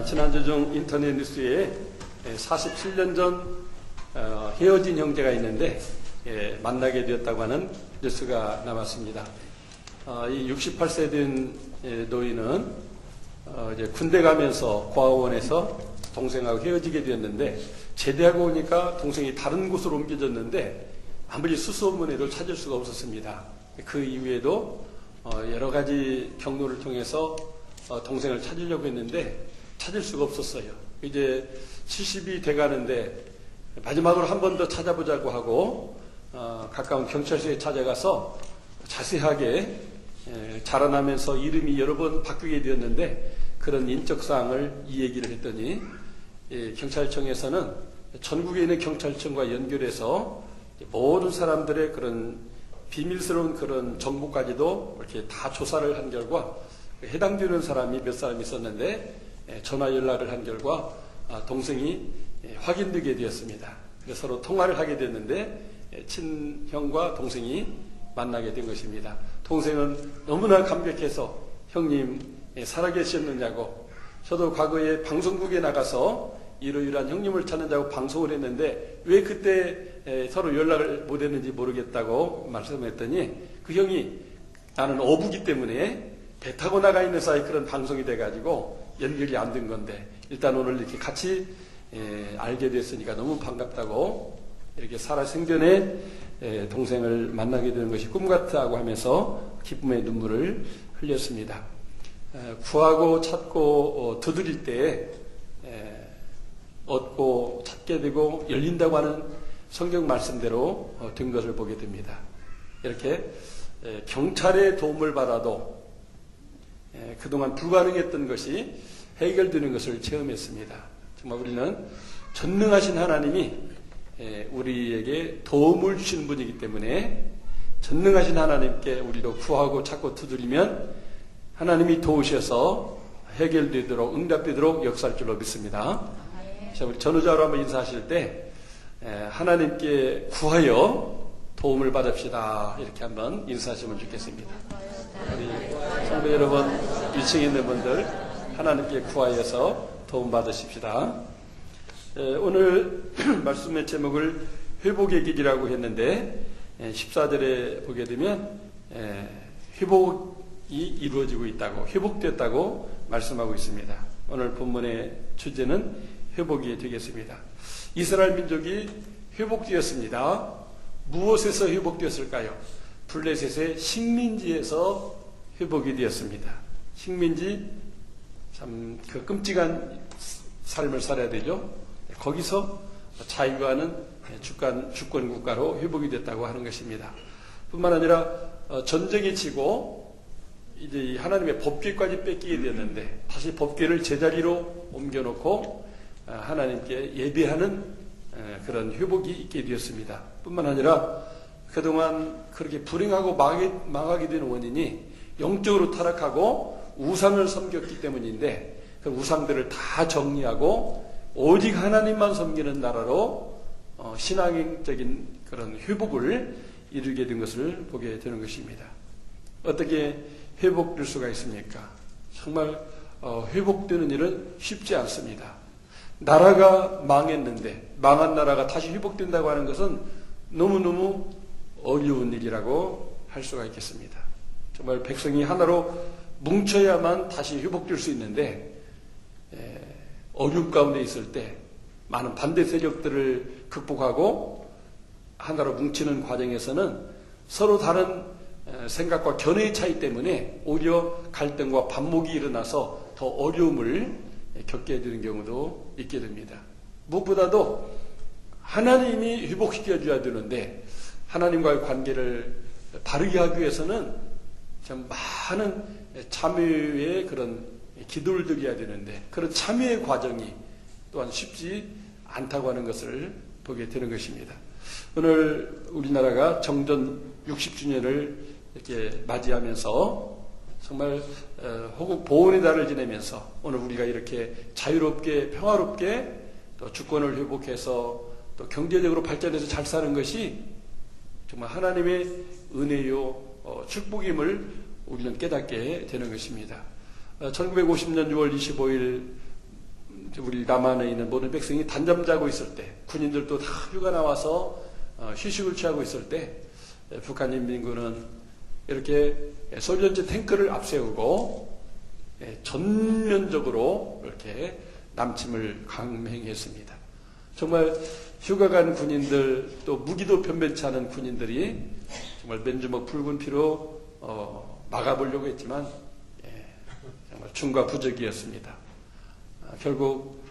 지난주 중 인터넷 뉴스에 47년 전 헤어진 형제가 있는데 만나게 되었다고 하는 뉴스가 나왔습니다. 이 68세 된 노인은 이제 군대 가면서 고아원에서 동생하고 헤어지게 되었는데 제대하고 오니까 동생이 다른 곳으로 옮겨졌는데 아무리 수소문해도 찾을 수가 없었습니다. 그 이후에도 여러 가지 경로를 통해서 동생을 찾으려고 했는데 찾을 수가 없었어요. 이제 70이 돼가는데 마지막으로 한 번 더 찾아보자고 하고 가까운 경찰서에 찾아가서 자세하게 자라나면서 이름이 여러 번 바뀌게 되었는데 그런 인적사항을 이 얘기를 했더니 경찰청에서는 전국에 있는 경찰청과 연결해서 모든 사람들의 그런 비밀스러운 그런 정보까지도 이렇게 다 조사를 한 결과 해당되는 사람이 몇 사람 있었는데 전화 연락을 한 결과 동생이 확인되게 되었습니다. 그래서 서로 통화를 하게 됐는데 친형과 동생이 만나게 된 것입니다. 동생은 너무나 감격해서 형님 살아계셨느냐고, 저도 과거에 방송국에 나가서 이러이러한 형님을 찾는다고 방송을 했는데 왜 그때 서로 연락을 못했는지 모르겠다고 말씀했더니 그 형이 나는 어부기 때문에 배 타고 나가 있는 사이 그런 방송이 돼가지고 연결이 안 된 건데 일단 오늘 이렇게 같이 알게 됐으니까 너무 반갑다고, 이렇게 살아생전에 동생을 만나게 되는 것이 꿈 같다고 하면서 기쁨의 눈물을 흘렸습니다. 구하고 찾고 두드릴 때 얻고 찾게 되고 열린다고 하는 성경 말씀대로 된 것을 보게 됩니다. 이렇게 경찰의 도움을 받아도 그동안 불가능했던 것이 해결되는 것을 체험했습니다. 정말 우리는 전능하신 하나님이 우리에게 도움을 주시는 분이기 때문에 전능하신 하나님께 우리도 구하고 찾고 두드리면 하나님이 도우셔서 해결되도록 응답되도록 역사할 줄로 믿습니다. 자, 우리 전우자로 한번 인사하실 때 하나님께 구하여 도움을 받읍시다 이렇게 한번 인사하시면 좋겠습니다. 우리 성도 여러분, 1층에 있는 분들 하나님께 구하여서 도움 받으십시다. 오늘 말씀의 제목을 회복의 길이라고 했는데 14절에 보게 되면 회복이 이루어지고 있다고, 회복됐다고 말씀하고 있습니다. 오늘 본문의 주제는 회복이 되겠습니다. 이스라엘 민족이 회복되었습니다. 무엇에서 회복되었을까요? 블레셋의 식민지에서 회복이 되었습니다. 식민지, 참 그 끔찍한 삶을 살아야 되죠. 거기서 자유하는 주권 국가로 회복이 됐다고 하는 것입니다. 뿐만 아니라 전쟁이 치고 이제 하나님의 법궤까지 뺏기게 되었는데 다시 법궤를 제자리로 옮겨놓고 하나님께 예배하는 그런 회복이 있게 되었습니다. 뿐만 아니라 그동안 그렇게 불행하고 망하게 된 원인이 영적으로 타락하고 우상을 섬겼기 때문인데 그 우상들을 다 정리하고 오직 하나님만 섬기는 나라로 신앙적인 그런 회복을 이루게 된 것을 보게 되는 것입니다. 어떻게 회복될 수가 있습니까? 정말 회복되는 일은 쉽지 않습니다. 나라가 망했는데 망한 나라가 다시 회복된다고 하는 것은 너무너무 어려운 일이라고 할 수가 있겠습니다. 정말 백성이 하나로 뭉쳐야만 다시 회복될 수 있는데 어려움 가운데 있을 때 많은 반대 세력들을 극복하고 하나로 뭉치는 과정에서는 서로 다른 생각과 견해의 차이 때문에 오히려 갈등과 반목이 일어나서 더 어려움을 겪게 되는 경우도 있게 됩니다. 무엇보다도 하나님이 회복시켜줘야 되는데 하나님과의 관계를 바르게 하기 위해서는 참 많은 참여의 그런 기도를 드려야 되는데 그런 참여의 과정이 또한 쉽지 않다고 하는 것을 보게 되는 것입니다. 오늘 우리나라가 정전 60주년을 이렇게 맞이하면서 정말 호국 보훈의 달을 지내면서 오늘 우리가 이렇게 자유롭게 평화롭게 또 주권을 회복해서 또 경제적으로 발전해서 잘 사는 것이 정말 하나님의 은혜요 축복임을 우리는 깨닫게 되는 것입니다. 1950년 6월 25일 우리 남한에 있는 모든 백성이 단잠 자고 있을 때, 군인들도 다 휴가 나와서 휴식을 취하고 있을 때, 북한 인민군은 이렇게 소련제 탱크를 앞세우고 전면적으로 이렇게 남침을 강행했습니다. 정말 휴가 간 군인들, 또 무기도 변변치 않은 군인들이 정말 맨주먹 붉은 피로 막아보려고 했지만 정말 중과부적이었습니다. 결국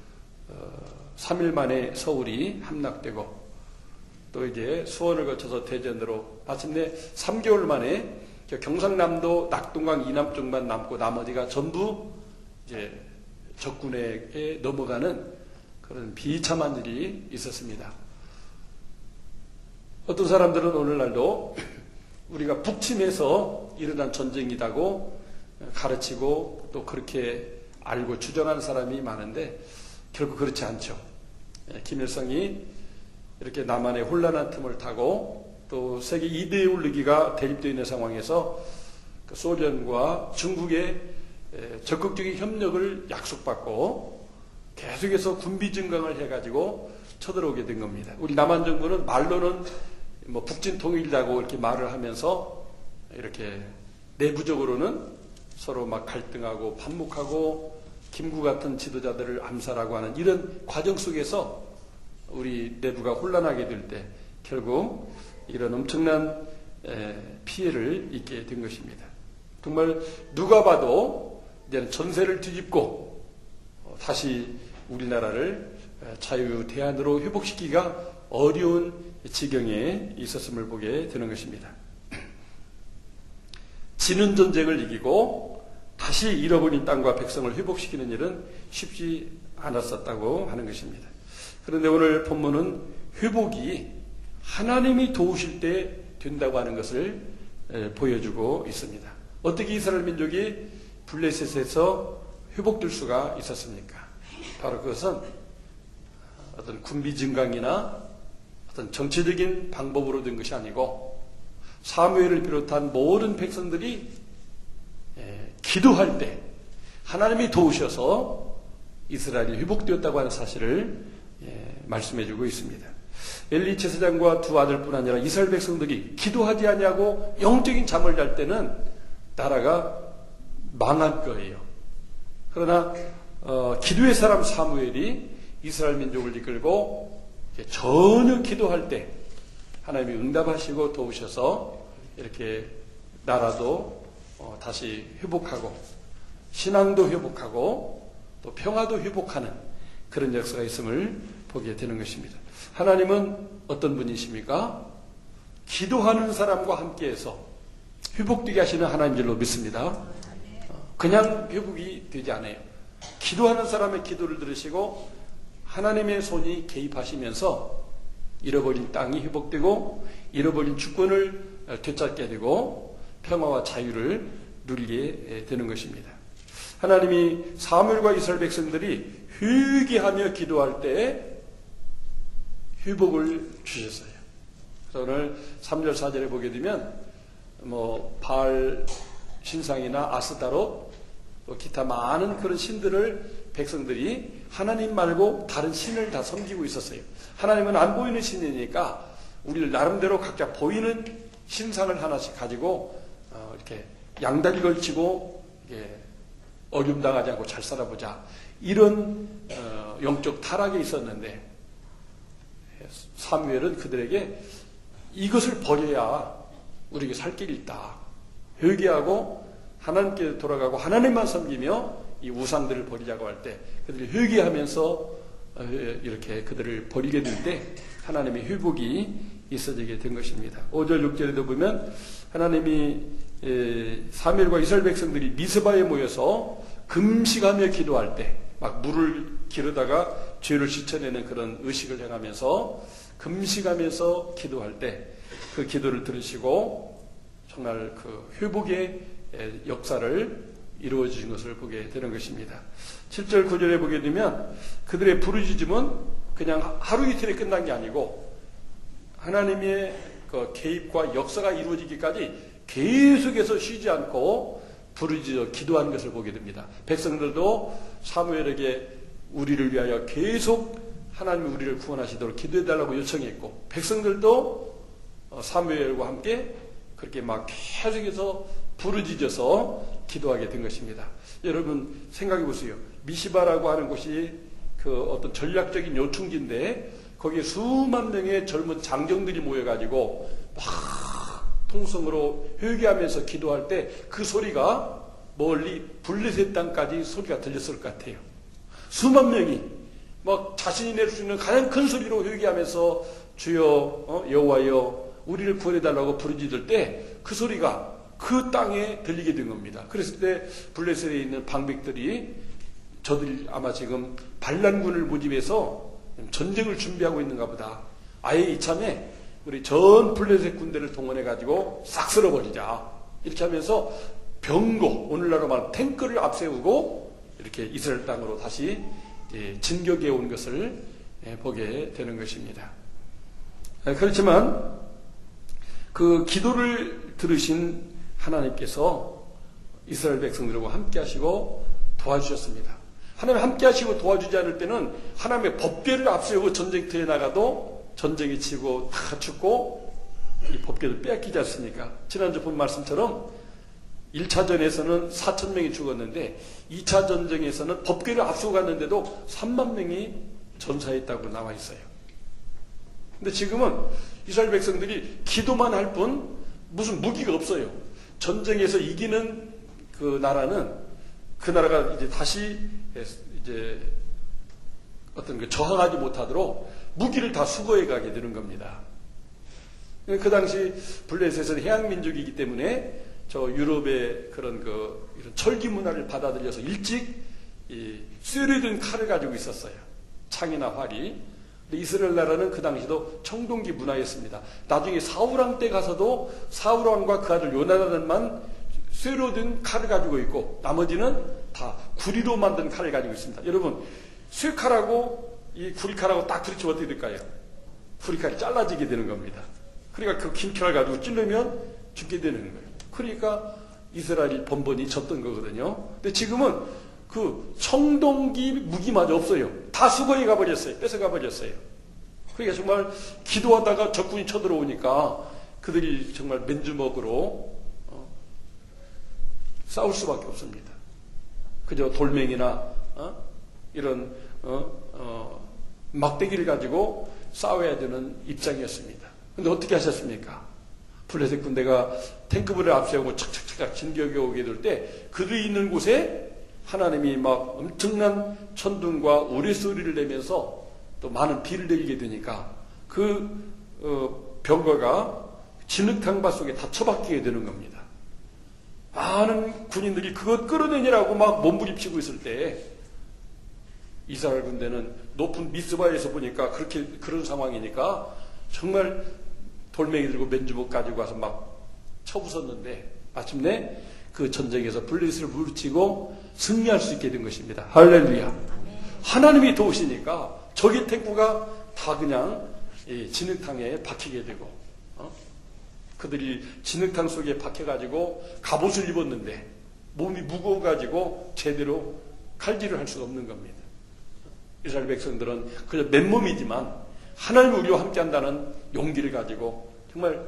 3일 만에 서울이 함락되고, 또 이제 수원을 거쳐서 대전으로 마침내 3개월 만에 경상남도 낙동강 이남 쪽만 남고 나머지가 전부 이제 적군에게 넘어가는 그런 비참한 일이 있었습니다. 어떤 사람들은 오늘날도 우리가 북침에서 일어난 전쟁이라고 가르치고 또 그렇게 알고 주장하는 사람이 많은데 결국 그렇지 않죠. 김일성이 이렇게 남한의 혼란한 틈을 타고 또 세계 2대 올리기가 대립되어 있는 상황에서 소련과 중국의 적극적인 협력을 약속받고 계속해서 군비 증강을 해가지고 쳐들어오게 된 겁니다. 우리 남한 정부는 말로는 뭐 북진 통일이라고 이렇게 말을 하면서 이렇게 내부적으로는 서로 막 갈등하고 반목하고 김구 같은 지도자들을 암살하고 하는 이런 과정 속에서 우리 내부가 혼란하게 될 때 결국 이런 엄청난 피해를 입게 된 것입니다. 정말 누가 봐도 이제는 전세를 뒤집고 다시 우리나라를 자유 대안으로 회복시키기가 어려운 지경에 있었음을 보게 되는 것입니다. 지는 전쟁을 이기고 다시 잃어버린 땅과 백성을 회복시키는 일은 쉽지 않았었다고 하는 것입니다. 그런데 오늘 본문은 회복이 하나님이 도우실 때 된다고 하는 것을 보여주고 있습니다. 어떻게 이스라엘 민족이 블레셋에서 회복될 수가 있었습니까? 바로 그것은 어떤 군비 증강이나 어떤 정치적인 방법으로 된 것이 아니고 사무엘을 비롯한 모든 백성들이 기도할 때 하나님이 도우셔서 이스라엘이 회복되었다고 하는 사실을 말씀해주고 있습니다. 엘리 제사장과 두 아들뿐 아니라 이스라엘 백성들이 기도하지 아니하고 영적인 잠을 잘 때는 나라가 망할 거예요. 그러나 기도의 사람 사무엘이 이스라엘 민족을 이끌고 전혀 기도할 때 하나님이 응답하시고 도우셔서 이렇게 나라도 다시 회복하고 신앙도 회복하고 또 평화도 회복하는 그런 역사가 있음을 보게 되는 것입니다. 하나님은 어떤 분이십니까? 기도하는 사람과 함께해서 회복되게 하시는 하나님인 줄로 믿습니다. 그냥 회복이 되지 않아요. 기도하는 사람의 기도를 들으시고 하나님의 손이 개입하시면서 잃어버린 땅이 회복되고 잃어버린 주권을 되찾게 되고 평화와 자유를 누리게 되는 것입니다. 하나님이 사무엘과 이스라엘 백성들이 회개하며 기도할 때 회복을 주셨어요. 그래서 오늘 3절 4절에 보게 되면 바알 신상이나 아스다롯 또 기타 많은 그런 신들을 백성들이 하나님 말고 다른 신을 다 섬기고 있었어요. 하나님은 안 보이는 신이니까 우리를 나름대로 각자 보이는 신상을 하나씩 가지고 이렇게 양다리 걸치고 어려움당하지 않고 잘 살아보자, 이런 영적 타락에 있었는데 사무엘은 그들에게 이것을 버려야 우리에게 살 길이 있다, 회개하고 하나님께 돌아가고 하나님만 섬기며 이 우상들을 버리자고 할 때 그들이 회개하면서 이렇게 그들을 버리게 될 때 하나님의 회복이 있어지게 된 것입니다. 5절 6절에도 보면 하나님이 사무엘과 이스라엘 백성들이 미스바에 모여서 금식하며 기도할 때, 막 물을 기르다가 죄를 씻어내는 그런 의식을 행하면서 금식하면서 기도할 때 그 기도를 들으시고 정말 그 회복의 역사를 이루어 주신 것을 보게 되는 것입니다. 7절 9절에 보게 되면 그들의 부르짖음은 그냥 하루 이틀에 끝난 게 아니고 하나님의 그 개입과 역사가 이루어지기까지 계속해서 쉬지 않고 부르짖어 기도하는 것을 보게 됩니다. 백성들도 사무엘에게 우리를 위하여 계속 하나님이 우리를 구원하시도록 기도해달라고 요청했고, 백성들도 사무엘과 함께 그렇게 막 계속해서 부르짖어서 기도하게 된 것입니다. 여러분 생각해 보세요. 미시바라고 하는 곳이 그 어떤 전략적인 요충지인데, 거기에 수만 명의 젊은 장정들이 모여가지고 막 통성으로 회개하면서 기도할 때 그 소리가 멀리 블레셋 땅까지 소리가 들렸을 것 같아요. 수만 명이 막 자신이 낼 수 있는 가장 큰 소리로 회개하면서 주여 여호와여 우리를 구원해달라고 부르짖을 때 그 소리가 그 땅에 들리게 된 겁니다. 그랬을 때 블레셋에 있는 방백들이 저들 아마 지금 반란군을 모집해서 전쟁을 준비하고 있는가 보다. 아예 이참에 우리 전 블레셋 군대를 동원해가지고 싹 쓸어버리자. 이렇게 하면서 병거, 오늘날로 말하면 탱크를 앞세우고 이렇게 이스라엘 땅으로 다시 진격해 온 것을 보게 되는 것입니다. 그렇지만 그 기도를 들으신 하나님께서 이스라엘 백성들과 함께 하시고 도와주셨습니다. 하나님 함께 하시고 도와주지 않을 때는 하나님의 법궤를 앞세우고 전쟁터에 나가도 전쟁에 치고 다 죽고 이 법궤를 빼앗기지 않습니까? 지난주 본 말씀처럼 1차전에서는 4,000명이 죽었는데 2차 전쟁에서는 법궤를 앞서고 갔는데도 3만 명이 전사했다고 나와 있어요. 근데 지금은 이스라엘 백성들이 기도만 할 뿐 무슨 무기가 없어요. 전쟁에서 이기는 그 나라는 그 나라가 이제 다시 이제 어떤 그 저항하지 못하도록 무기를 다 수거해 가게 되는 겁니다. 그 당시 블레셋은 해양민족이기 때문에 저 유럽의 그런 이런 철기 문화를 받아들여서 일찍 이 쇠를 칼을 가지고 있었어요. 창이나 활이. 근데 이스라엘 나라는 그 당시도 청동기 문화였습니다. 나중에 사울왕 때 가서도 사울왕과 그 아들 요나단만 쇠로 든 칼을 가지고 있고 나머지는 다 구리로 만든 칼을 가지고 있습니다. 여러분 쇠칼하고 이 구리칼하고 딱 부딪히면 어떻게 될까요? 구리칼이 잘라지게 되는 겁니다. 그러니까 그 긴 칼을 가지고 찔르면 죽게 되는 거예요. 그러니까 이스라엘이 번번이 졌던 거거든요. 근데 지금은 그 청동기 무기마저 없어요. 다 수거해 가버렸어요. 뺏어가 버렸어요. 그러니까 정말 기도하다가 적군이 쳐들어오니까 그들이 정말 맨주먹으로 싸울 수밖에 없습니다. 그저 돌멩이나 이런 막대기를 가지고 싸워야 되는 입장이었습니다. 근데 어떻게 하셨습니까? 블레셋 군대가 탱크부를 앞세우고 착착착 진격해 오게 될 때 그들이 있는 곳에 하나님이 막 엄청난 천둥과 우레소리를 내면서 또 많은 비를 내리게 되니까 그 병거가 진흙탕바 속에 다 처박히게 되는 겁니다. 많은 군인들이 그것 끌어내니라고 막 몸부림치고 있을 때 이스라엘 군대는 높은 미스바에서 보니까 그런 상황이니까 정말 돌멩이 들고 맨주먹 가지고 와서 막 쳐부쉈는데 마침내 그 전쟁에서 블레셋을 물리치고 승리할 수 있게 된 것입니다. 할렐루야. 하나님이 도우시니까 적의 탱크가 다 그냥 진흙탕에 박히게 되고 그들이 진흙탕 속에 박혀가지고 갑옷을 입었는데 몸이 무거워가지고 제대로 칼질을 할 수가 없는 겁니다. 이스라엘 백성들은 그저 맨몸이지만 하나님이 우리와 함께한다는 용기를 가지고 정말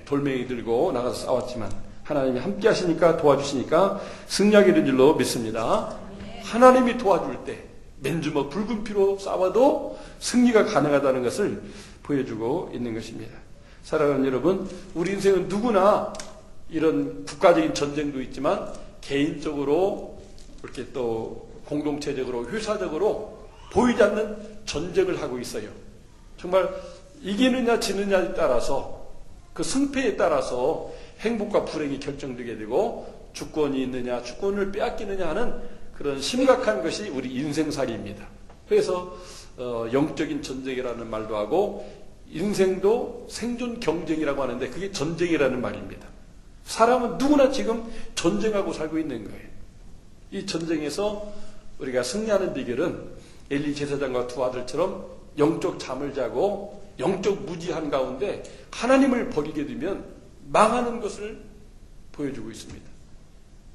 돌멩이 들고 나가서 싸웠지만 하나님이 함께 하시니까 도와주시니까 승리하게 된 줄로 믿습니다. 하나님이 도와줄 때 맨주먹 붉은 피로 싸워도 승리가 가능하다는 것을 보여주고 있는 것입니다. 사랑하는 여러분, 우리 인생은 누구나 이런 국가적인 전쟁도 있지만 개인적으로 이렇게 또 공동체적으로 회사적으로 보이지 않는 전쟁을 하고 있어요. 정말 이기느냐 지느냐에 따라서 그 승패에 따라서 행복과 불행이 결정되게 되고 주권이 있느냐 주권을 빼앗기느냐 하는 그런 심각한 것이 우리 인생살이입니다. 그래서 영적인 전쟁이라는 말도 하고 인생도 생존 경쟁이라고 하는데 그게 전쟁이라는 말입니다. 사람은 누구나 지금 전쟁하고 살고 있는 거예요. 이 전쟁에서 우리가 승리하는 비결은 엘리 제사장과 두 아들처럼 영적 잠을 자고 영적 무지한 가운데 하나님을 버리게 되면 망하는 것을 보여주고 있습니다.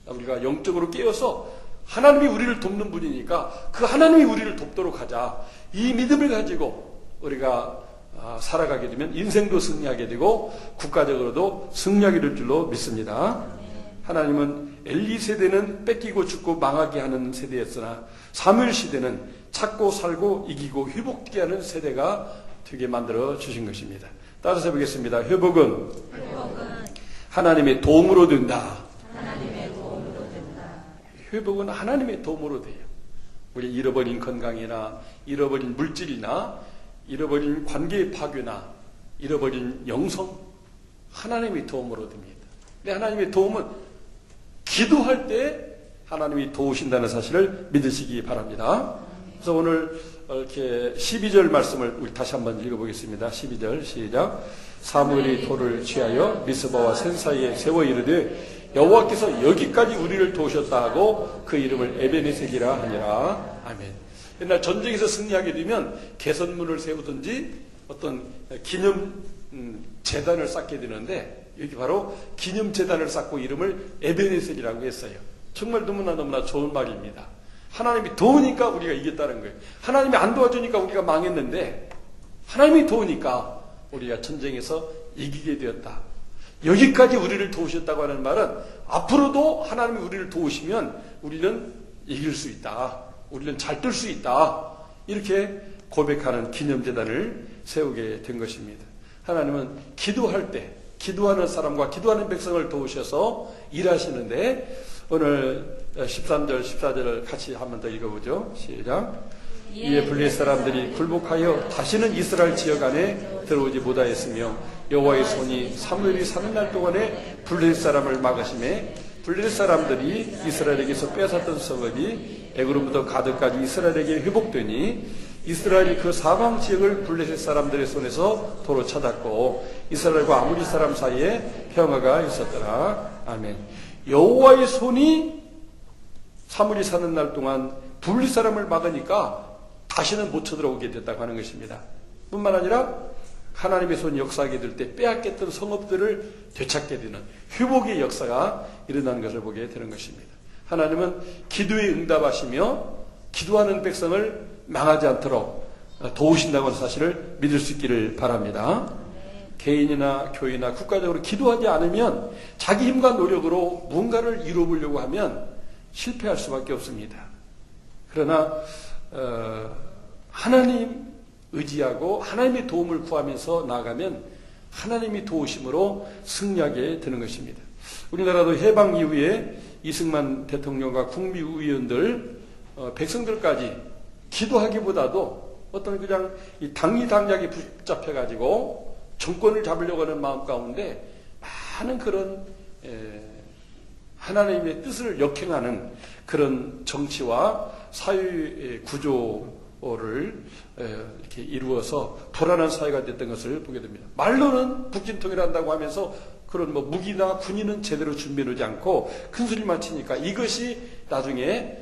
우리가 영적으로 깨어서 하나님이 우리를 돕는 분이니까 그 하나님이 우리를 돕도록 하자. 이 믿음을 가지고 우리가 살아가게 되면 인생도 승리하게 되고 국가적으로도 승리하게 될 줄로 믿습니다. 하나님은 엘리 세대는 뺏기고 죽고 망하게 하는 세대였으나 사무엘 시대는 찾고 살고 이기고 회복되게 하는 세대가 되게 만들어 주신 것입니다. 따라서 보겠습니다. 회복은 하나님의 도움으로 된다. 회복은 하나님의 도움으로 돼요. 우리 잃어버린 건강이나 잃어버린 물질이나 잃어버린 관계의 파괴나 잃어버린 영성, 하나님의 도움으로 됩니다. 근데 하나님의 도움은 기도할 때 하나님이 도우신다는 사실을 믿으시기 바랍니다. 그래서 오늘 이렇게 12절 말씀을 우리 다시 한번 읽어보겠습니다. 12절 시작. 사무엘이 돌을 취하여 미스바와 센 사이에 세워 이르되 여호와께서 여기까지 우리를 도우셨다 하고 그 이름을 에베네셀이라 하니라. 아멘. 옛날 전쟁에서 승리하게 되면 개선문을 세우든지 어떤 기념 재단을 쌓게 되는데 여기 바로 기념 재단을 쌓고 이름을 에베네셀이라고 했어요. 정말 너무나 좋은 말입니다. 하나님이 도우니까 우리가 이겼다는 거예요. 하나님이 안 도와주니까 우리가 망했는데 하나님이 도우니까 우리가 전쟁에서 이기게 되었다. 여기까지 우리를 도우셨다고 하는 말은 앞으로도 하나님이 우리를 도우시면 우리는 이길 수 있다. 우리는 잘 뜰 수 있다. 이렇게 고백하는 기념재단을 세우게 된 것입니다. 하나님은 기도할 때 기도하는 사람과 기도하는 백성을 도우셔서 일하시는데 오늘 13절 14절을 같이 한 번 더 읽어보죠. 시작. 이에 블레셋 사람들이 굴복하여 다시는 이스라엘 지역 안에 들어오지 못하였으며 여호와의 손이 사무엘이 사는 날 동안에 블레셋 사람을 막으심에 블레셋 사람들이 이스라엘에게서 빼앗았던 성읍이 에그로부터 가드까지 이스라엘에게 회복되니 이스라엘이 그 사방 지역을 블레셋 사람들의 손에서 도로 찾았고 이스라엘과 아무리 사람 사이에 평화가 있었더라. 아멘. 여호와의 손이 사무엘이 사는 날 동안 블레셋 사람을 막으니까 다시는 못 쳐들어오게 됐다고 하는 것입니다. 뿐만 아니라 하나님의 손이 역사하게 될 때 빼앗겼던 성읍들을 되찾게 되는 회복의 역사가 일어나는 것을 보게 되는 것입니다. 하나님은 기도에 응답하시며 기도하는 백성을 망하지 않도록 도우신다고 하는 사실을 믿을 수 있기를 바랍니다. 개인이나 교회나 국가적으로 기도하지 않으면 자기 힘과 노력으로 무언가를 이루어보려고 하면 실패할 수밖에 없습니다. 그러나 하나님 의지하고 하나님의 도움을 구하면서 나아가면 하나님이 도우심으로 승리하게 되는 것입니다. 우리나라도 해방 이후에 이승만 대통령과 국무위원들, 백성들까지 기도하기보다도 어떤 그냥 이 당리당략에 붙잡혀가지고 정권을 잡으려고 하는 마음 가운데 많은 그런 하나님의 뜻을 역행하는 그런 정치와 사회 구조를 이렇게 이루어서 불안한 사회가 됐던 것을 보게 됩니다. 말로는 북진통일한다고 하면서 그런 무기나 군인은 제대로 준비하지 않고 큰소리만 치니까 이것이 나중에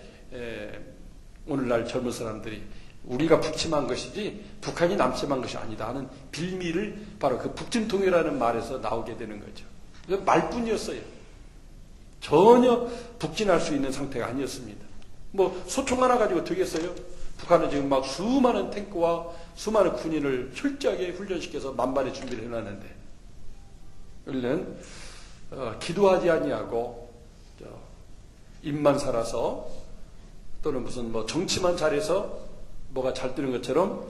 오늘날 젊은 사람들이 우리가 북침한 것이지 북한이 남침한 것이 아니다 하는 빌미를 바로 그 북진통일이라는 말에서 나오게 되는 거죠. 말뿐이었어요. 전혀 북진할 수 있는 상태가 아니었습니다. 소총 하나 가지고 되겠어요? 북한은 지금 막 수많은 탱크와 수많은 군인을 철저하게 훈련시켜서 만반의 준비를 해놨는데 우리는 기도하지 아니하고 입만 살아서 또는 무슨 정치만 잘해서 뭐가 잘 되는 것처럼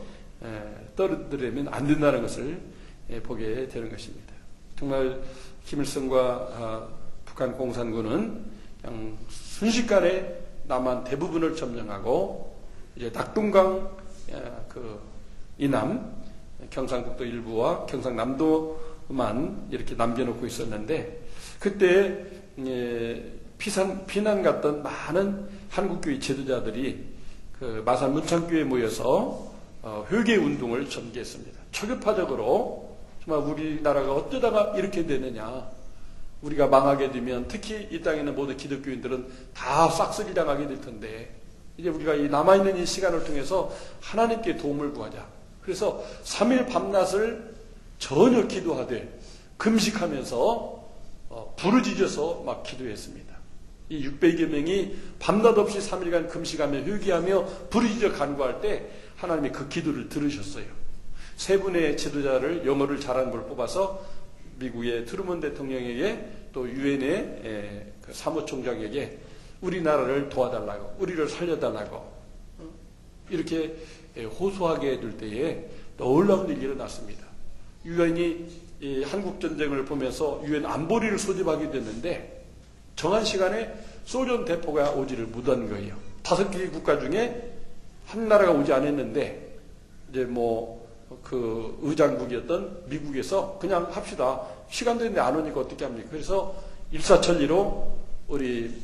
떠들으면 안 된다는 것을 보게 되는 것입니다. 정말 김일성과 북한 공산군은 그냥 순식간에 남한 대부분을 점령하고 이제 낙동강 이남 경상북도 일부와 경상남도만 이렇게 남겨놓고 있었는데 그때 피난 갔던 많은 한국교회 지도자들이 그 마산 문창교회에 모여서 회개 운동을 전개했습니다. 초교파적으로 정말 우리나라가 어쩌다가 이렇게 되느냐, 우리가 망하게 되면 특히 이 땅에 있는 모든 기독교인들은 다 싹쓸이 당하게 될 텐데 이제 우리가 이 남아있는 이 시간을 통해서 하나님께 도움을 구하자. 그래서 3일 밤낮을 전혀 기도하되 금식하면서 부르짖어서 막 기도했습니다. 이 600여 명이 밤낮 없이 3일간 금식하며 회개하며 부르짖어 간구할 때 하나님이 그 기도를 들으셨어요. 세 분의 지도자를 영어를 잘하는 걸 뽑아서 미국의 트루먼 대통령에게 또 유엔의 그 사무총장에게 우리나라를 도와달라고, 우리를 살려달라고 이렇게 호소하게 해줄 때에 놀라운 일이 일어났습니다. 유엔이 한국전쟁을 보면서 유엔 안보리를 소집하게 됐는데 정한 시간에 소련 대포가 오지를 못한 거예요. 5개의 국가 중에 한 나라가 오지 않았는데 이제 그 의장국이었던 미국에서 그냥 합시다. 시간도 있는데 안 오니까 어떻게 합니까? 그래서 일사천리로 우리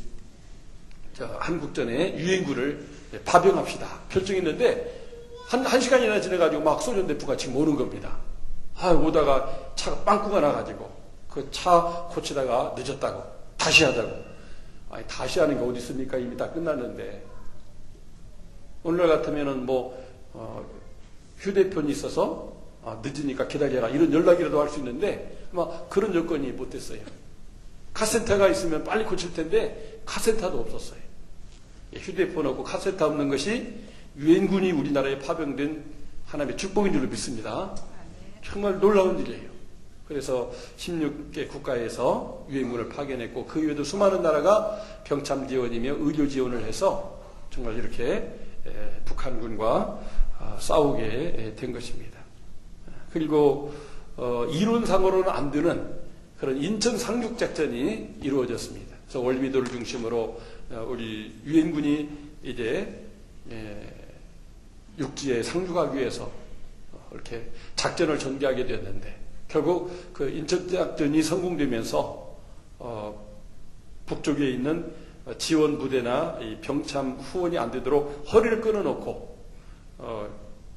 한국전에 유엔군을 파병합시다. 결정했는데 한 시간이나 지나가지고 막 소련 대포가 지금 오는 겁니다. 오다가 차가 빵꾸가 나가지고 그 차 고치다가 늦었다고 다시 하자고. 아니 다시 하는 게 어디 있습니까? 이미 다 끝났는데. 오늘날 같으면은 휴대폰이 있어서 늦으니까 기다려라 이런 연락이라도 할 수 있는데 아마 그런 여건이 못 됐어요. 카센터가 있으면 빨리 고칠 텐데 카센터도 없었어요. 휴대폰 없고 카센터 없는 것이 유엔군이 우리나라에 파병된 하나님의 축복인 줄로 믿습니다. 정말 놀라운 일이에요. 그래서 16개 국가에서 유엔군을 파견했고 그 이외에도 수많은 나라가 병참 지원이며 의료 지원을 해서 정말 이렇게 북한군과 싸우게 된 것입니다. 그리고 이론상으로는 안 되는 그런 인천 상륙작전이 이루어졌습니다. 그래서 월미도를 중심으로 우리 유엔군이 이제 육지에 상륙하기 위해서 이렇게 작전을 전개하게 됐는데 결국 그 인천작전이 성공되면서 북쪽에 있는 지원 부대나 이 병참 후원이 안 되도록 허리를 끊어놓고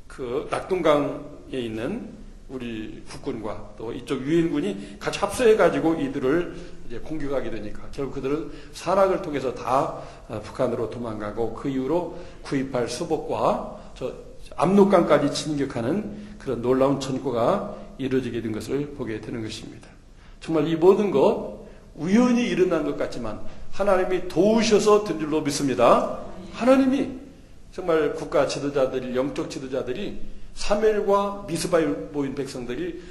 그 낙동강에 있는 우리 국군과 또 이쪽 유엔군이 같이 합세해가지고 이들을 이제 공격하게 되니까 결국 그들은 산악을 통해서 다 북한으로 도망가고 그 이후로 9.28 수복과 저 압록강까지 진격하는 그런 놀라운 전과가 이루어지게 된 것을 보게 되는 것입니다. 정말 이 모든 것 우연히 일어난 것 같지만 하나님이 도우셔서 된 줄로 믿습니다. 하나님이 정말 국가 지도자들이 영적 지도자들이 사무엘과 미스바에 모인 백성들이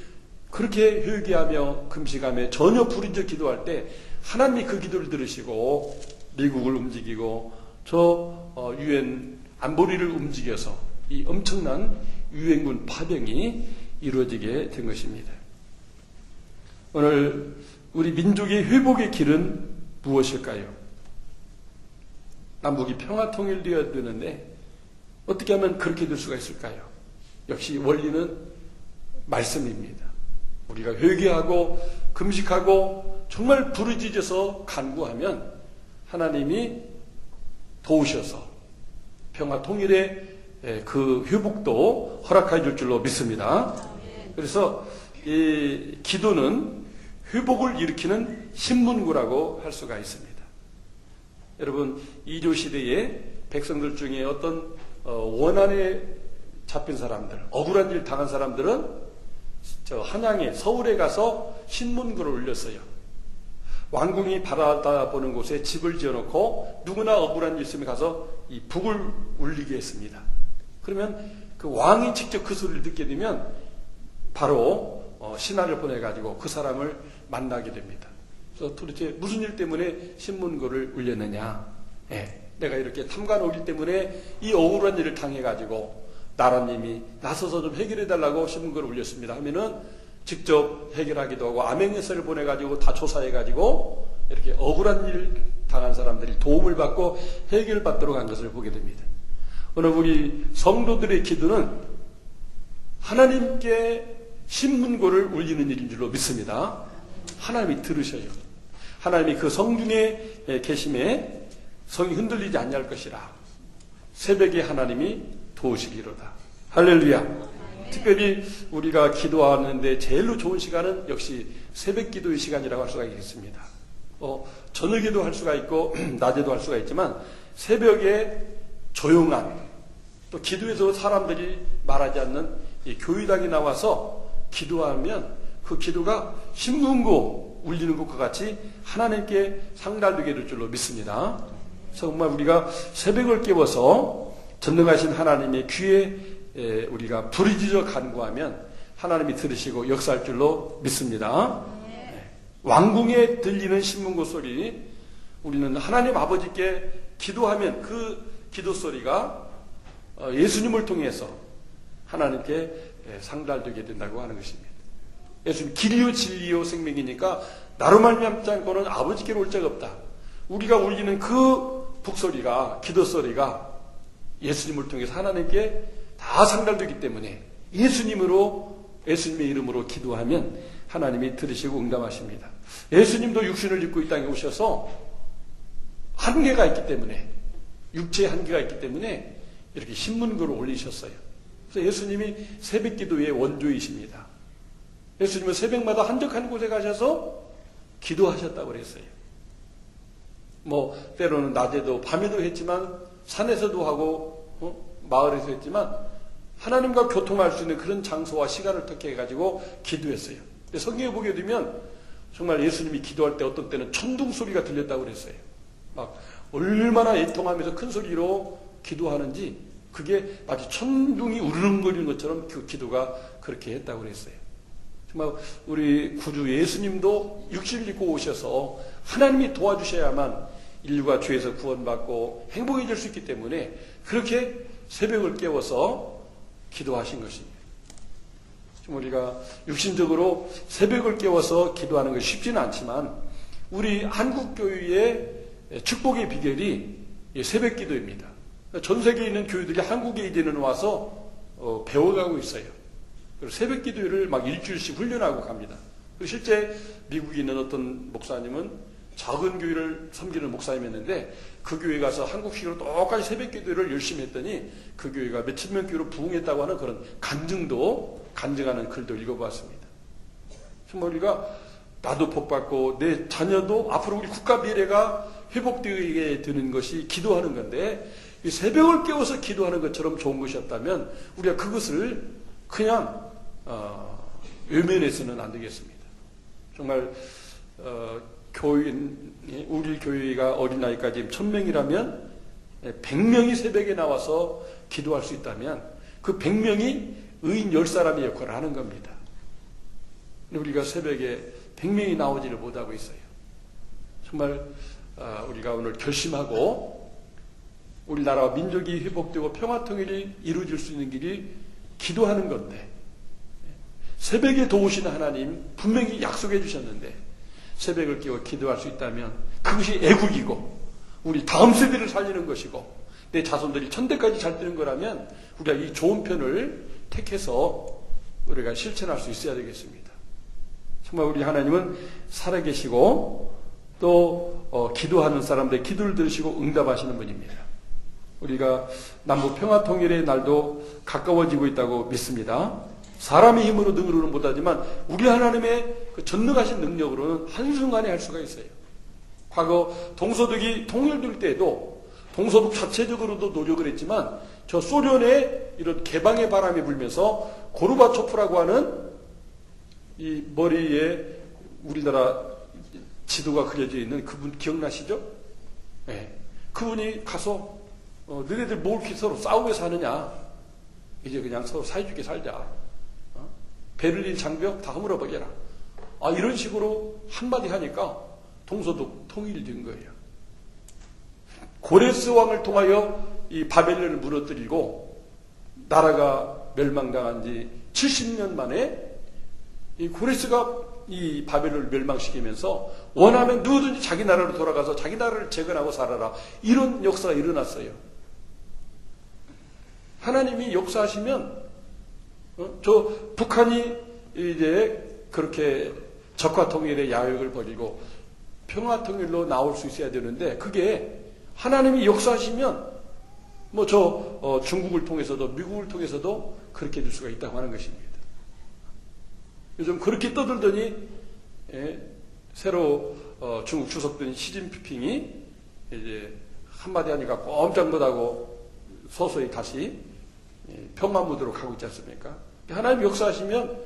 그렇게 회개하며 금식하며 전혀 부르짖어 기도할 때 하나님이 그 기도를 들으시고 미국을 움직이고 저 유엔 안보리를 움직여서 이 엄청난 유엔군 파병이 이루어지게 된 것입니다. 오늘 우리 민족의 회복의 길은 무엇일까요? 남북이 평화 통일되어야 되는데 어떻게 하면 그렇게 될 수가 있을까요? 역시 원리는 말씀입니다. 우리가 회개하고 금식하고 정말 부르짖어서 간구하면 하나님이 도우셔서 평화 통일의 그 회복도 허락해 줄 줄로 믿습니다. 그래서 이 기도는 회복을 일으키는 신문구라고 할 수가 있습니다. 여러분 2조 시대에 백성들 중에 어떤 원한에 잡힌 사람들, 억울한 일 당한 사람들은 저 한양에 서울에 가서 신문구를 올렸어요. 왕궁이 바라보는 곳에 집을 지어놓고 누구나 억울한 일 있으면 가서 이 북을 울리게 했습니다. 그러면 그 왕이 직접 그 소리를 듣게 되면 바로 신하를 보내가지고 그 사람을 만나게 됩니다. 그래서 도대체 무슨 일 때문에 신문고를 울렸느냐? 내가 이렇게 탐관 오기 때문에 이 억울한 일을 당해가지고 나라님이 나서서 좀 해결해달라고 신문고를 울렸습니다 하면은 직접 해결하기도 하고 암행예서를 보내가지고 다 조사해가지고 이렇게 억울한 일 당한 사람들이 도움을 받고 해결받도록 한 것을 보게 됩니다. 오늘 우리 성도들의 기도는 하나님께 신문고를 울리는 일인 줄로 믿습니다. 하나님이 들으셔요. 하나님이 그 성중에 계심에 성이 흔들리지 않을 것이라. 새벽에 하나님이 도우시기로다. 할렐루야. 특별히 우리가 기도하는데 제일로 좋은 시간은 역시 새벽 기도의 시간이라고 할 수가 있습니다. 저녁에도 할 수가 있고 낮에도 할 수가 있지만 새벽에 조용한 또 기도에서 사람들이 말하지 않는 이 교회당에 나와서 기도하면 그 기도가 신문고 울리는 것과 같이 하나님께 상달되게 될 줄로 믿습니다. 정말 우리가 새벽을 깨워서 전능하신 하나님의 귀에 우리가 부르짖어 간구하면 하나님이 들으시고 역사할 줄로 믿습니다. 왕궁에 들리는 신문고 소리, 우리는 하나님 아버지께 기도하면 그 기도 소리가 예수님을 통해서 하나님께 상달되게 된다고 하는 것입니다. 예수님 길이요 진리요 생명이니까 나로 말미암지 않고는 아버지께로 올 자가 없다. 우리가 울리는 그 북소리가, 기도 소리가 예수님을 통해서 하나님께 다 상달되기 때문에 예수님의 이름으로 기도하면 하나님이 들으시고 응답하십니다. 예수님도 육신을 입고 이 땅에 오셔서 한계가 있기 때문에, 육체의 한계가 있기 때문에 이렇게 신문고를 올리셨어요. 그래서 예수님이 새벽 기도의 원조이십니다. 예수님은 새벽마다 한적한 곳에 가셔서 기도하셨다고 그랬어요. 때로는 낮에도 밤에도 했지만 산에서도 하고 마을에서 했지만 하나님과 교통할 수 있는 그런 장소와 시간을 택해가지고 기도했어요. 성경에 보게 되면 정말 예수님이 기도할 때 어떤 때는 천둥 소리가 들렸다고 그랬어요. 막 얼마나 애통하면서 큰 소리로 기도하는지 그게 마치 천둥이 우르릉거리는 것처럼 그 기도가 그렇게 했다고 그랬어요. 정말 우리 구주 예수님도 육신을 입고 오셔서 하나님이 도와주셔야만 인류가 죄에서 구원받고 행복해질 수 있기 때문에 그렇게 새벽을 깨워서 기도하신 것입니다. 우리가 육신적으로 새벽을 깨워서 기도하는 것이 쉽지는 않지만 우리 한국교회의 축복의 비결이 새벽 기도입니다. 전 세계에 있는 교회들이 한국에 이제는 와서 배워가고 있어요. 그리고 새벽 기도를 막 일주일씩 훈련하고 갑니다. 그리고 실제 미국에 있는 어떤 목사님은 작은 교회를 섬기는 목사님이었는데 그 교회 가서 한국식으로 똑같이 새벽 기도를 열심히 했더니 그 교회가 몇천 명 교회로 부흥했다고 하는 그런 간증하는 글도 읽어봤습니다. 정말 우리가 나도 복받고 내 자녀도 앞으로 우리 국가 미래가 회복되게 되는 것이 기도하는 건데 이 새벽을 깨워서 기도하는 것처럼 좋은 것이었다면 우리가 그것을 그냥 외면해서는 안 되겠습니다. 정말 우리 교회가 어린아이까지 1000명이라면 100명이 새벽에 나와서 기도할 수 있다면 그 100명이 의인 10사람의 역할을 하는 겁니다. 근데 우리가 새벽에 100명이 나오지를 못하고 있어요. 정말 우리가 오늘 결심하고 우리나라와 민족이 회복되고 평화통일이 이루어질 수 있는 길이 기도하는 건데 새벽에 도우시는 하나님 분명히 약속해 주셨는데 새벽을 깨워 기도할 수 있다면 그것이 애국이고 우리 다음 세대를 살리는 것이고 내 자손들이 천대까지 잘 되는 거라면 우리가 이 좋은 편을 택해서 우리가 실천할 수 있어야 되겠습니다. 정말 우리 하나님은 살아계시고 또 기도하는 사람들의 기도를 들으시고 응답하시는 분입니다. 우리가 남북 평화통일의 날도 가까워지고 있다고 믿습니다. 사람의 힘으로 능으로는 못하지만 우리 하나님의 그 전능하신 능력으로는 한순간에 할 수가 있어요. 과거 동서독이 통일될 때에도 동서독 자체적으로도 노력을 했지만 저 소련의 이런 개방의 바람이 불면서 고르바초프라고 하는 이 머리에 우리나라 지도가 그려져 있는 그분 기억나시죠? 네. 그분이 가서 너네들 뭘 이렇게 서로 싸우며 사느냐, 이제 그냥 서로 사이좋게 살자, 베를린 장벽 다 허물어버려라, 이런 식으로 한마디 하니까 동서독 통일된 거예요. 고레스 왕을 통하여 이 바벨론을 무너뜨리고 나라가 멸망당한 지 70년 만에 이 고레스가 이 바벨론을 멸망시키면서 원하면 누구든지 자기 나라로 돌아가서 자기 나라를 재건하고 살아라, 이런 역사가 일어났어요. 하나님이 역사하시면 저 북한이 이제 그렇게 적화통일의 야욕을 벌이고 평화통일로 나올 수 있어야 되는데 그게 하나님이 역사하시면 중국을 통해서도 미국을 통해서도 그렇게 될 수가 있다고 하는 것입니다. 요즘 그렇게 떠들더니 새로 중국 주석된 시진핑이 이제 한마디 하니까 꼼짝 못하고 서서히 다시 평화 무드로 가고 있지 않습니까? 하나님 역사하시면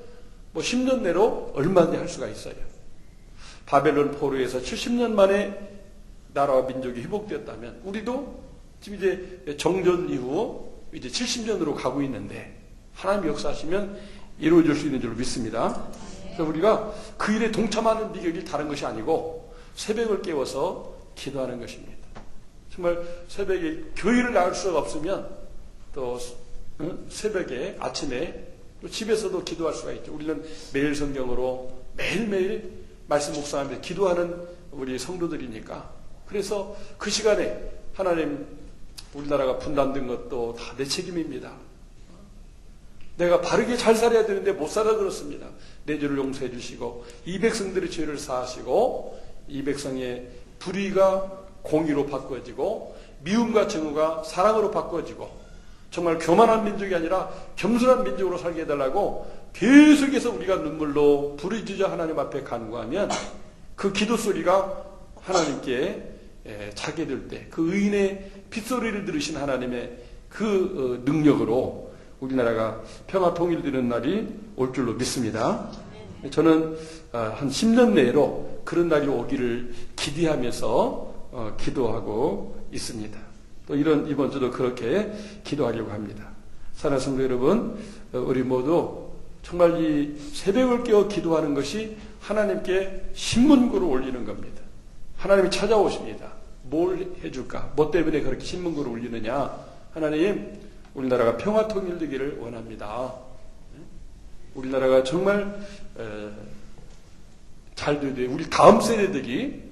뭐 10년 내로 얼마든지 할 수가 있어요. 바벨론 포로에서 70년 만에 나라와 민족이 회복되었다면 우리도 지금 이제 정전 이후 이제 70년으로 가고 있는데 하나님 역사하시면 이루어질 수 있는 줄로 믿습니다. 그래서 우리가 그 일에 동참하는 비결이 다른 것이 아니고 새벽을 깨워서 기도하는 것입니다. 정말 새벽에 교회를 나갈 수가 없으면 또 새벽에 아침에 또 집에서도 기도할 수가 있죠. 우리는 매일 성경으로 매일매일 말씀 묵상하면서 기도하는 우리 성도들이니까 그래서 그 시간에 하나님 우리나라가 분단된 것도 다 내 책임입니다. 내가 바르게 잘 살아야 되는데 못 살아 그렇습니다. 내 죄를 용서해 주시고 이 백성들의 죄를 사하시고 이 백성의 불의가 공의로 바꿔지고 미움과 정의가 사랑으로 바꿔지고 정말 교만한 민족이 아니라 겸손한 민족으로 살게 해달라고 계속해서 우리가 눈물로 부르짖어 하나님 앞에 간구하면 그 기도 소리가 하나님께 자게 될 때 그 의인의 핏소리를 들으신 하나님의 그 능력으로 우리나라가 평화 통일되는 날이 올 줄로 믿습니다. 저는 한 10년 내로 그런 날이 오기를 기대하면서 기도하고 있습니다. 또 이번 주도 그렇게 기도하려고 합니다. 사랑하는 성도 여러분, 우리 모두 정말 이 새벽을 깨어 기도하는 것이 하나님께 신문고를 올리는 겁니다. 하나님이 찾아오십니다. 뭘 해줄까? 뭐 때문에 그렇게 신문고를 올리느냐? 하나님, 우리나라가 평화 통일되기를 원합니다. 우리나라가 정말 잘 되되 우리 다음 세대들이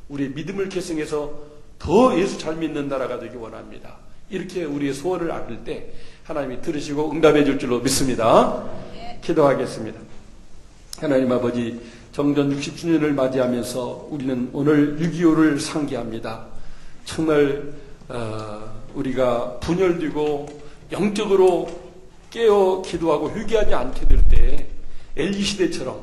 우리의 믿음을 계승해서 더 예수 잘 믿는 나라가 되기 원합니다. 이렇게 우리의 소원을 아낄 때 하나님이 들으시고 응답해 줄 줄로 믿습니다. 기도하겠습니다. 하나님 아버지, 정전 60주년을 맞이하면서 우리는 오늘 6.25를 상기합니다. 정말 우리가 분열되고 영적으로 깨어 기도하고 회개하지 않게 될 때 LG시대처럼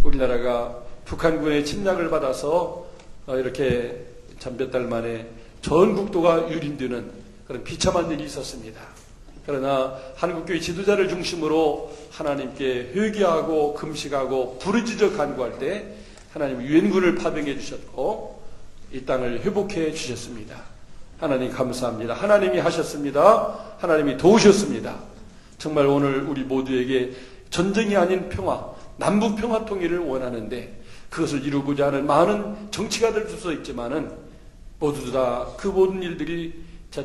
우리나라가 북한군의 침략을 받아서 이렇게 참 몇 달 만에 전 국도가 유린되는 그런 비참한 일이 있었습니다. 그러나 한국교회 지도자를 중심으로 하나님께 회개하고 금식하고 부르짖어 간구할 때 하나님 유엔군을 파병해 주셨고 이 땅을 회복해 주셨습니다. 하나님 감사합니다. 하나님이 하셨습니다. 하나님이 도우셨습니다. 정말 오늘 우리 모두에게 전쟁이 아닌 평화, 남북 평화 통일을 원하는데 그것을 이루고자 하는 많은 정치가들 수도 있지만은 모두 다 그 모든 일들이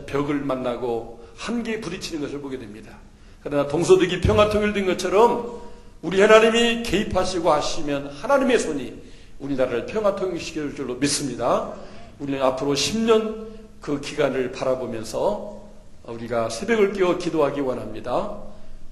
벽을 만나고 한계에 부딪히는 것을 보게 됩니다. 그러나 동서독이 평화 통일된 것처럼 우리 하나님이 개입하시고 하시면 하나님의 손이 우리나라를 평화 통일시킬 줄로 믿습니다. 우리는 앞으로 10년 그 기간을 바라보면서 우리가 새벽을 깨워 기도하기 원합니다.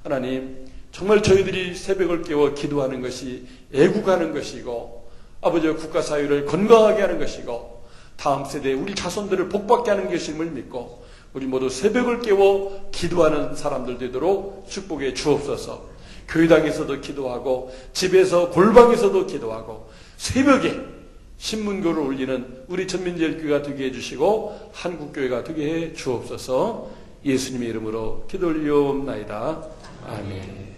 하나님, 정말 저희들이 새벽을 깨워 기도하는 것이 애국하는 것이고 아버지의 국가 사회를 건강하게 하는 것이고 다음 세대에 우리 자손들을 복받게 하는 것임을 믿고 우리 모두 새벽을 깨워 기도하는 사람들 되도록 축복해 주옵소서. 교회당에서도 기도하고 집에서 골방에서도 기도하고 새벽에 신문고를 올리는 우리 전민제일교회가 되게 해주시고 한국교회가 되게 해 주옵소서. 예수님의 이름으로 기도 올리옵나이다. 아멘.